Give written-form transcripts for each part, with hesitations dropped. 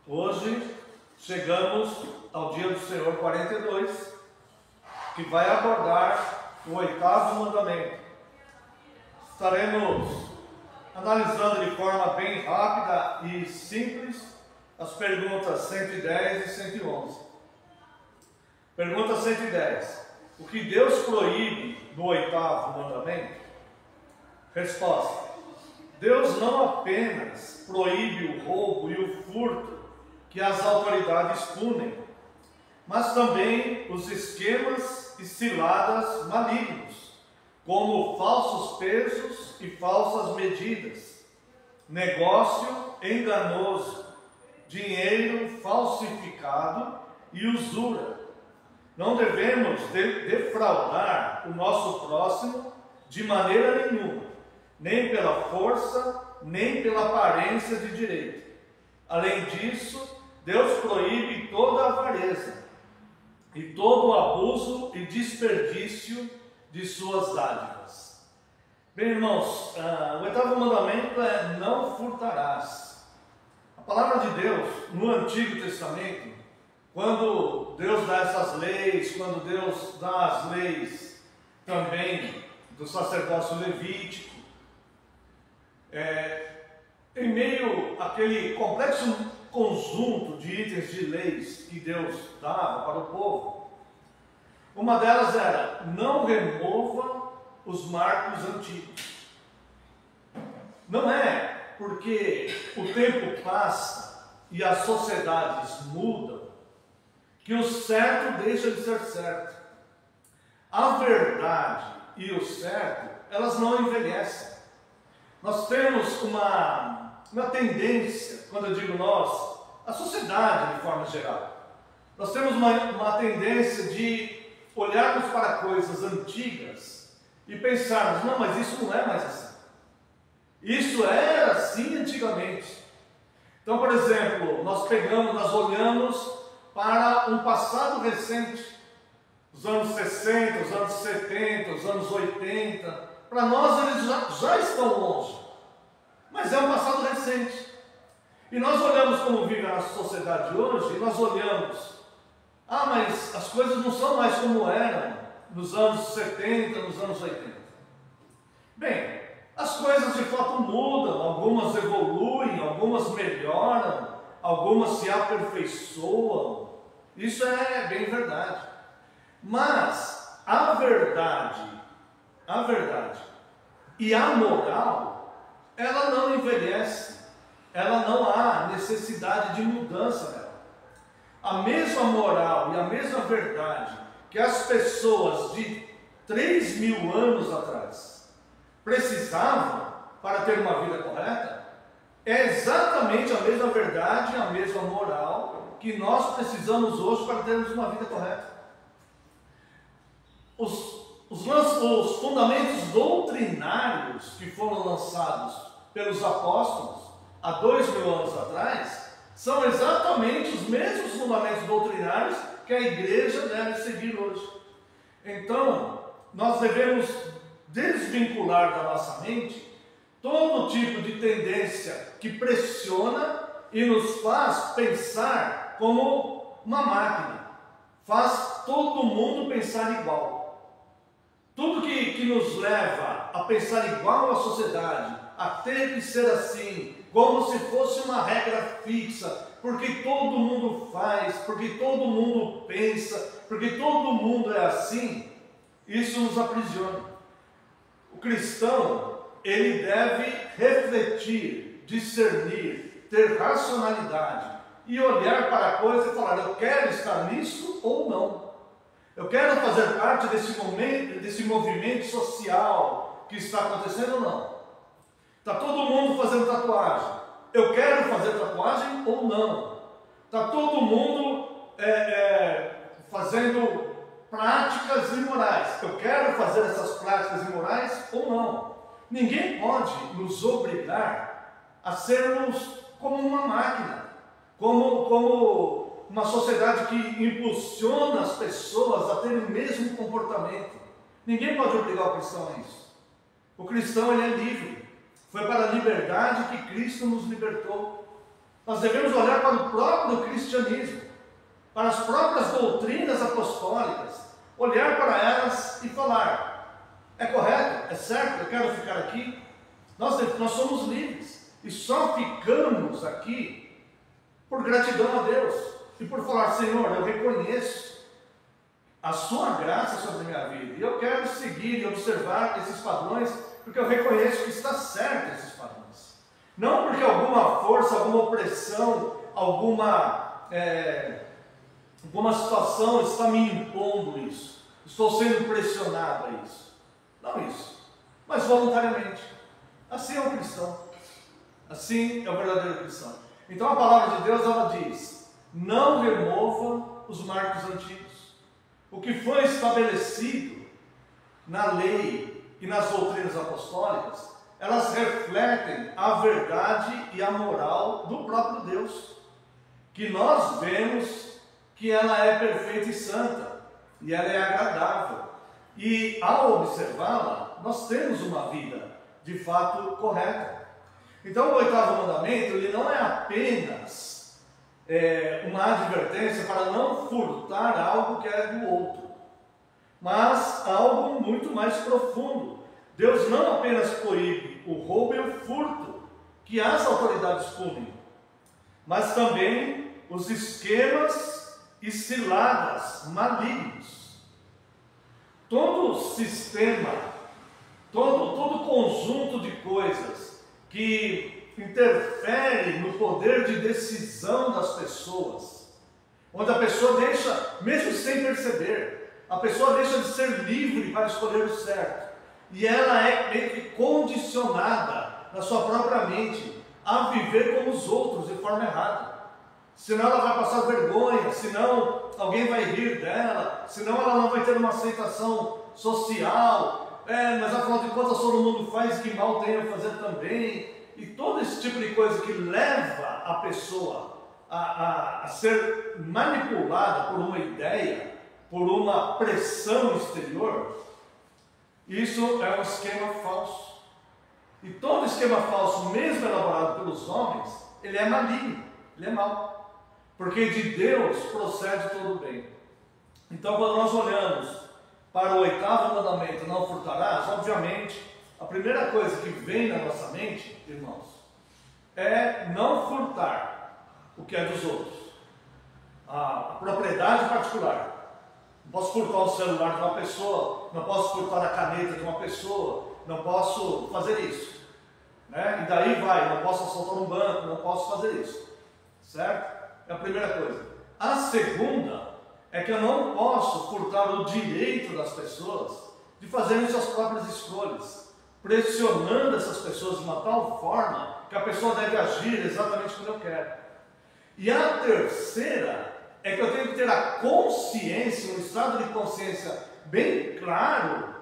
Hoje chegamos ao dia do Senhor 42, que vai abordar o 8º mandamento. Estaremos analisando de forma bem rápida e simples as perguntas 110 e 111. Pergunta 110. O que Deus proíbe no 8º mandamento? Resposta. Deus não apenas proíbe o roubo e o furto que as autoridades punem, mas também os esquemas e ciladas malignos, como falsos pesos e falsas medidas, negócio enganoso, dinheiro falsificado e usura. Não devemos defraudar o nosso próximo de maneira nenhuma, nem pela força, nem pela aparência de direito. Além disso, Deus proíbe toda avareza e todo abuso e desperdício de suas dádivas. Bem, irmãos, o 8º mandamento é não furtarás. A palavra de Deus, no Antigo Testamento, quando Deus dá essas leis, quando Deus dá as leis também do sacerdócio levítico, em meio àquele complexo conjunto de itens de leis que Deus dava para o povo, uma delas era: não remova os marcos antigos. Não é porque o tempo passa e as sociedades mudam que o certo deixa de ser certo. A verdade e o certo, elas não envelhecem. Nós temos uma tendência, quando eu digo nós, a sociedade de forma geral, nós temos uma tendência de olharmos para coisas antigas e pensarmos: não, mas isso não é mais assim. Isso era assim antigamente. Então, por exemplo, nós olhamos para um passado recente, os anos 60, os anos 70, os anos 80, para nós eles já estão longe, mas é um passado recente. E nós olhamos como vive a nossa sociedade hoje, e nós olhamos: ah, mas as coisas não são mais como eram nos anos 70, nos anos 80. Bem, as coisas de fato mudam, algumas evoluem, algumas melhoram, algumas se aperfeiçoam. Isso é bem verdade. Mas a verdade e a moral, ela não envelhece, ela não há necessidade de mudança nela. A mesma moral e a mesma verdade que as pessoas de 3.000 anos atrás precisavam para ter uma vida correta, é exatamente a mesma verdade e a mesma moral que nós precisamos hoje para termos uma vida correta. Os fundamentos doutrinários que foram lançados pelos apóstolos há 2.000 anos atrás são exatamente os mesmos fundamentos doutrinários que a igreja deve seguir hoje. Então, nós devemos desvincular da nossa mente todo tipo de tendência que pressiona e nos faz pensar como uma máquina, faz todo mundo pensar igual. Tudo que nos leva a pensar igual à sociedade, a ter que ser assim, como se fosse uma regra fixa, porque todo mundo faz, porque todo mundo pensa, porque todo mundo é assim, isso nos aprisiona. O cristão, ele deve refletir, discernir, ter racionalidade e olhar para a coisa e falar: eu quero estar nisso ou não. Eu quero fazer parte desse movimento social que está acontecendo ou não. Está todo mundo fazendo tatuagem. Eu quero fazer tatuagem ou não. Está todo mundo fazendo práticas imorais. Eu quero fazer essas práticas imorais ou não. Ninguém pode nos obrigar a sermos como uma máquina, como uma sociedade que impulsiona as pessoas a terem o mesmo comportamento. Ninguém pode obrigar o cristão a isso. O cristão, ele é livre. Foi para a liberdade que Cristo nos libertou. Nós devemos olhar para o próprio cristianismo, para as próprias doutrinas apostólicas, olhar para elas e falar: é correto? É certo? Eu quero ficar aqui? Nós somos livres e só ficamos aqui por gratidão a Deus e por falar: Senhor, eu reconheço a sua graça sobre a minha vida e eu quero seguir e observar esses padrões, porque eu reconheço que está certo esses padrões. Não porque alguma força, alguma opressão, alguma situação está me impondo isso. Estou sendo pressionado a isso. Não isso, mas voluntariamente. Assim é o cristão. Assim é o verdadeiro cristão. Então a palavra de Deus, ela diz: não remova os marcos antigos. O que foi estabelecido na lei e nas doutrinas apostólicas, elas refletem a verdade e a moral do próprio Deus, que nós vemos que ela é perfeita e santa, e ela é agradável. E ao observá-la, nós temos uma vida de fato correta. Então o oitavo mandamento, ele não é apenas uma advertência para não furtar algo que é do outro, mas algo muito mais profundo. Deus não apenas proíbe o roubo e o furto, que as autoridades punem, mas também os esquemas e ciladas malignos. Todo sistema, todo conjunto de coisas que interfere no poder de decisão das pessoas, onde a pessoa deixa, mesmo sem perceber, a pessoa deixa de ser livre para escolher o certo, e ela é meio que condicionada na sua própria mente a viver como os outros de forma errada. Senão ela vai passar vergonha, senão alguém vai rir dela, senão ela não vai ter uma aceitação social. Mas afinal de contas todo mundo faz, que mal tem a fazer também. E todo esse tipo de coisa que leva a pessoa a ser manipulada por uma ideia, por uma pressão exterior, isso é um esquema falso. E todo esquema falso, mesmo elaborado pelos homens, ele é maligno, ele é mau, porque de Deus procede todo o bem. Então, quando nós olhamos para o oitavo mandamento, não furtarás, obviamente a primeira coisa que vem na nossa mente, irmãos, é não furtar o que é dos outros, a propriedade particular. Não posso furtar o celular de uma pessoa, não posso furtar a caneta de uma pessoa, não posso fazer isso, né? E daí vai, não posso assaltar um banco, não posso fazer isso, certo? É a primeira coisa. A segunda é que eu não posso furtar o direito das pessoas de fazerem suas próprias escolhas, pressionando essas pessoas de uma tal forma que a pessoa deve agir exatamente como eu quero. E a terceira é que eu tenho que ter a consciência, um estado de consciência bem claro,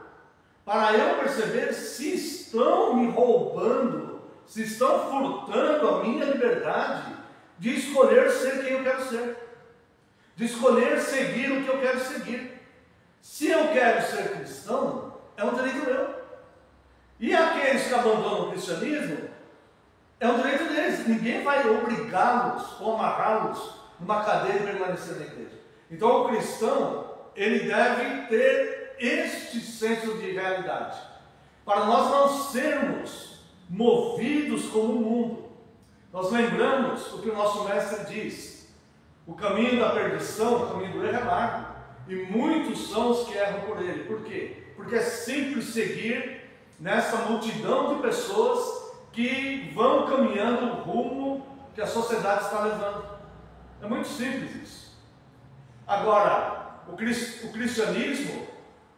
para eu perceber se estão me roubando, se estão furtando a minha liberdade de escolher ser quem eu quero ser, de escolher seguir o que eu quero seguir. Se eu quero ser cristão, é um direito meu. E aqueles que abandonam o cristianismo, é um direito deles. Ninguém vai obrigá-los ou amarrá-los numa cadeia e permanecer na igreja. Então o cristão, ele deve ter este senso de realidade, para nós não sermos movidos como o mundo. Nós lembramos o que o nosso mestre diz: o caminho da perdição, o caminho do erro é largo, e muitos são os que erram por ele. Por quê? Porque é simples seguir nessa multidão de pessoas que vão caminhando o rumo que a sociedade está levando. É muito simples isso. Agora, o cristianismo,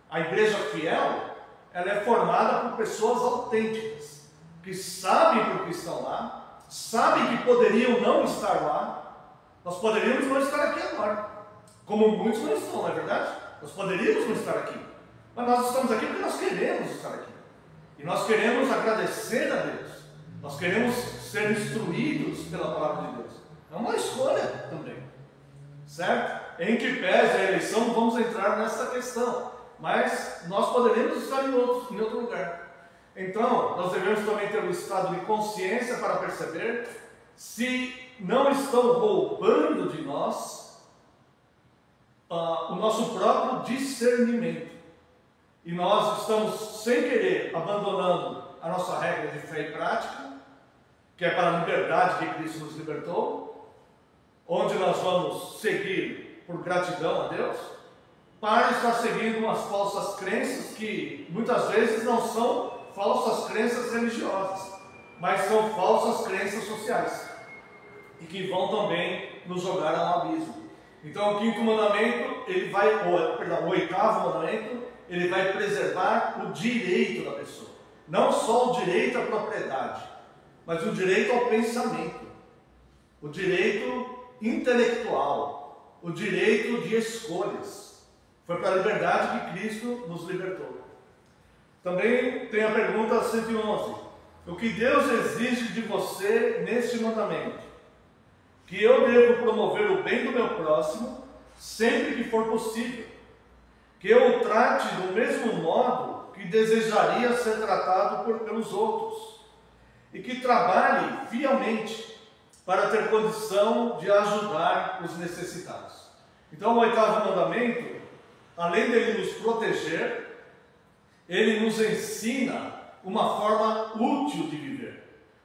a igreja fiel, ela é formada por pessoas autênticas, que sabem por que estão lá, sabem que poderiam não estar lá. Nós poderíamos não estar aqui agora, como muitos não estão, não é verdade? Nós poderíamos não estar aqui, mas nós estamos aqui porque nós queremos estar aqui. E nós queremos agradecer a Deus, nós queremos ser instruídos pela palavra de Deus. É uma escolha também, certo? Em que pese a eleição, vamos entrar nessa questão, mas nós poderemos estar em outro lugar. Então, nós devemos também ter um estado de consciência para perceber se não estão roubando de nós o nosso próprio discernimento. E nós estamos, sem querer, abandonando a nossa regra de fé e prática, que é para a liberdade que Cristo nos libertou, onde nós vamos seguir por gratidão a Deus, para estar seguindo umas falsas crenças que muitas vezes não são falsas crenças religiosas, mas são falsas crenças sociais, e que vão também nos jogar ao abismo. Então o quinto mandamento, o oitavo mandamento, ele vai preservar o direito da pessoa. Não só o direito à propriedade, mas o direito ao pensamento, o direito intelectual, o direito de escolhas. Foi para a liberdade que Cristo nos libertou. Também tem a pergunta 111. O que Deus exige de você neste mandamento? Que eu devo promover o bem do meu próximo sempre que for possível. Que eu o trate do mesmo modo que desejaria ser tratado pelos outros. E que trabalhe fielmente para ter condição de ajudar os necessitados. Então o oitavo mandamento, além dele nos proteger, ele nos ensina uma forma útil de viver,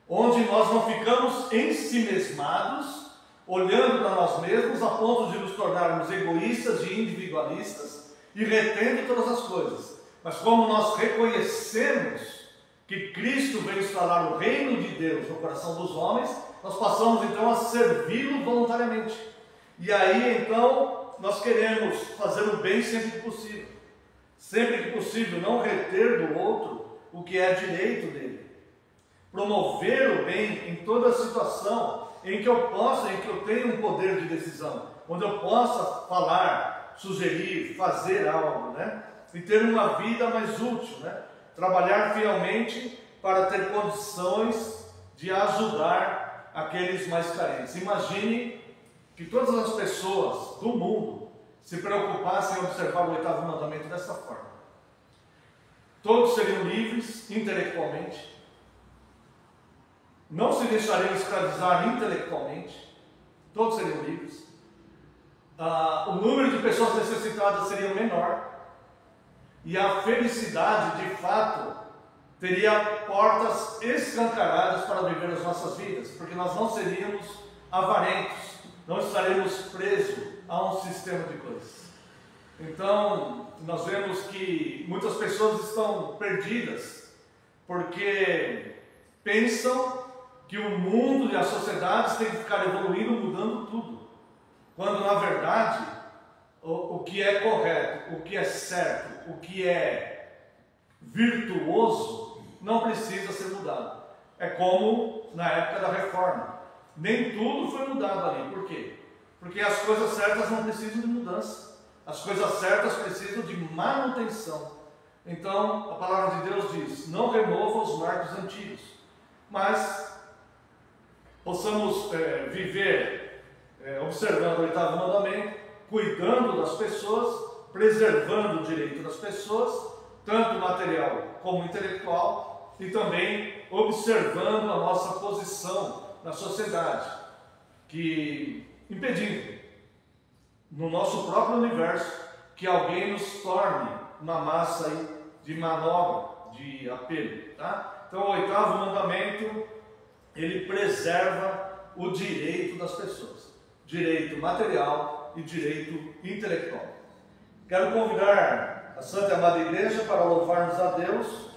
onde nós não ficamos ensimesmados, olhando para nós mesmos, a ponto de nos tornarmos egoístas e individualistas e retendo todas as coisas. Mas como nós reconhecemos que Cristo veio instalar o reino de Deus no coração dos homens, nós passamos então a servi-lo voluntariamente. E aí então nós queremos fazer o bem sempre que possível. Sempre que possível, não reter do outro o que é direito dele. Promover o bem em toda situação em que eu tenha um poder de decisão, onde eu possa falar, sugerir, fazer algo, né? E ter uma vida mais útil, né? Trabalhar fielmente para ter condições de ajudar aqueles mais carentes. Imagine que todas as pessoas do mundo se preocupassem em observar o oitavo mandamento dessa forma. Todos seriam livres intelectualmente, não se deixariam escravizar intelectualmente, todos seriam livres. O número de pessoas necessitadas seria menor, e a felicidade, de fato, teria portas escancaradas para viver as nossas vidas, porque nós não seríamos avarentos, não estaremos presos a um sistema de coisas. Então, nós vemos que muitas pessoas estão perdidas, porque pensam que o mundo e as sociedades têm que ficar evoluindo, mudando tudo, quando na verdade o que é correto, o que é certo, o que é virtuoso não precisa ser mudado. É como na época da reforma, nem tudo foi mudado ali. Por quê? Porque as coisas certas não precisam de mudança, as coisas certas precisam de manutenção. Então a palavra de Deus diz: não remova os marcos antigos, mas possamos viver observando o oitavo mandamento, cuidando das pessoas, preservando o direito das pessoas, tanto material como intelectual, e também observando a nossa posição na sociedade, impedindo no nosso próprio universo que alguém nos torne uma massa de manobra, de apelo, tá? Então o oitavo mandamento, ele preserva o direito das pessoas, direito material e direito intelectual. Quero convidar a Santa e Amada Igreja para louvarmos a Deus